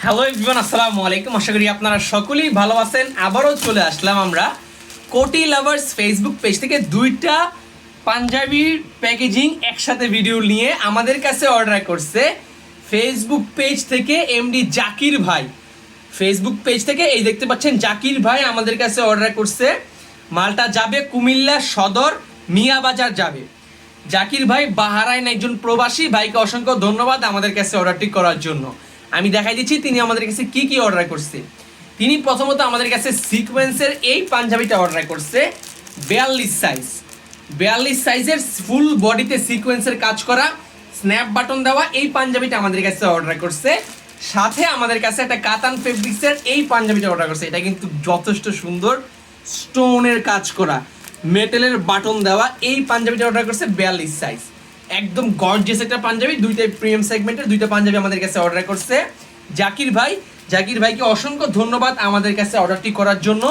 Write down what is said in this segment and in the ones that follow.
Hello everyone, আসসালামু আলাইকুম। আশা করি আপনারা সকলেই ভালো আছেন। আবারও চলে আসলাম আমরা কোটি লাভার্স ফেসবুক পেজ থেকে দুইটা পাঞ্জাবির প্যাকেজিং একসাথে ভিডিও নিয়ে আমাদের কাছে অর্ডার করছে ফেসবুক পেজ থেকে এমডি জাকির ভাই। ফেসবুক পেজ থেকে এই দেখতে পাচ্ছেন জাকির ভাই আমাদের কাছে অর্ডার করছে। মালটা যাবে কুমিল্লা সদর মিয়াবাজার যাবে। জাকির ভাই বাহারাইন একজন প্রবাসী, ভাইকে অসংখ্য ধন্যবাদ আমাদের কাছে অর্ডারটি করার জন্য। আমি দেখাই দিচ্ছি তিনি আমাদের কাছে কি কি অর্ডার করছে। তিনি প্রথমত আমাদের কাছে সিকোয়েন্সের এই পাঞ্জাবিটা অর্ডার করছে 42 সাইজের ফুল বডিতে সিকোয়েন্সের কাজ করা স্ন্যাপ বাটন দেওয়া এই পাঞ্জাবিটা আমাদের কাছে অর্ডার করছে। সাথে আমাদের কাছে একটা কাতান ফেব্রিক্সের এই পাঞ্জাবিটা অর্ডার করছে। এটা কিন্তু যথেষ্ট সুন্দর, স্টোনের কাজ করা মেটেলের বাটন দেওয়া এই পাঞ্জাবিটা অর্ডার করছে 42 সাইজ। একদম গর্জিয়াস একটা পাঞ্জাবি, দুইটাই প্রিমিয়াম সেগমেন্টের দুইটা পাঞ্জাবি আমাদের কাছে অর্ডার করছে জাকির ভাই। জাকির ভাইকে অসংখ্য ধন্যবাদ আমাদের কাছে অর্ডারটি করার জন্য।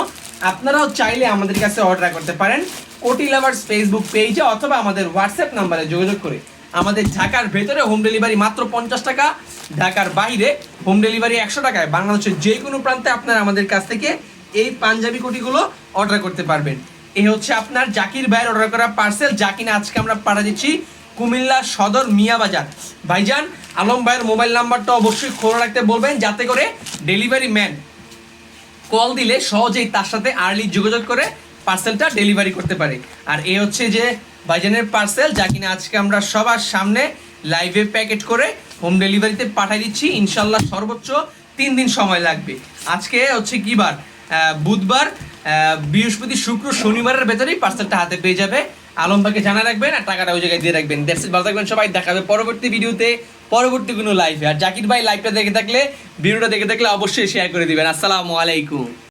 আপনারাও চাইলে আমাদের কাছে অর্ডার করতে পারেন কোটি লাভার্স ফেসবুক পেজে অথবা আমাদের হোয়াটসঅ্যাপ নাম্বারে যোগাযোগ করে। আমাদের ঢাকার ভেতরে হোম ডেলিভারি মাত্র 50 টাকা, ঢাকার বাইরে হোম ডেলিভারি 100 টাকায়। বাংলাদেশের যে কোনো প্রান্তে আপনারা আমাদের কাছ থেকে এই পাঞ্জাবি কোটিগুলো অর্ডার করতে পারবেন। এই হচ্ছে আপনার জাকির ভাইয়ের অর্ডার করা পার্সেল, যা কিনা আজকে আমরা পাঠা দিচ্ছি কুমিল্লা সদর মিয়াবাজার। ভাইজান আলম ভাইয়ের মোবাইল নাম্বারটা অবশ্যই খোলা রাখতে বলবেন, যাতে করে ডেলিভারি ম্যান কল দিলে সহজেই তার সাথে আর্লি যোগাযোগ করে পার্সেলটা ডেলিভারি করতে পারে। আর এই হচ্ছে যে ভাইজানের পার্সেল, যা কিনা আজকে আমরা সবার সামনে লাইভে প্যাকেট করে হোম ডেলিভারিতে পাঠিয়ে দিচ্ছি। ইনশাল্লাহ সর্বোচ্চ 3 দিন সময় লাগবে। আজকে হচ্ছে কি বার? বুধবার, বৃহস্পতি, শুক্র, শনিবারের ভেতরেই পার্সেলটা হাতে পেয়ে যাবে। আলম ভাইকে জানা রাখবেন আর টাকাটা ওই জায়গায় দিয়ে রাখবেন। দ্যাটস ইট, ভালো থাকবেন সবাই। দেখা হবে পরবর্তী ভিডিওতে, পরবর্তী কোনো লাইভে। আর জাকির ভাই লাইভটা দেখে থাকলে, ভিডিওটা দেখে থাকলে অবশ্যই শেয়ার করে দিবেন। আসসালামু আলাইকুম।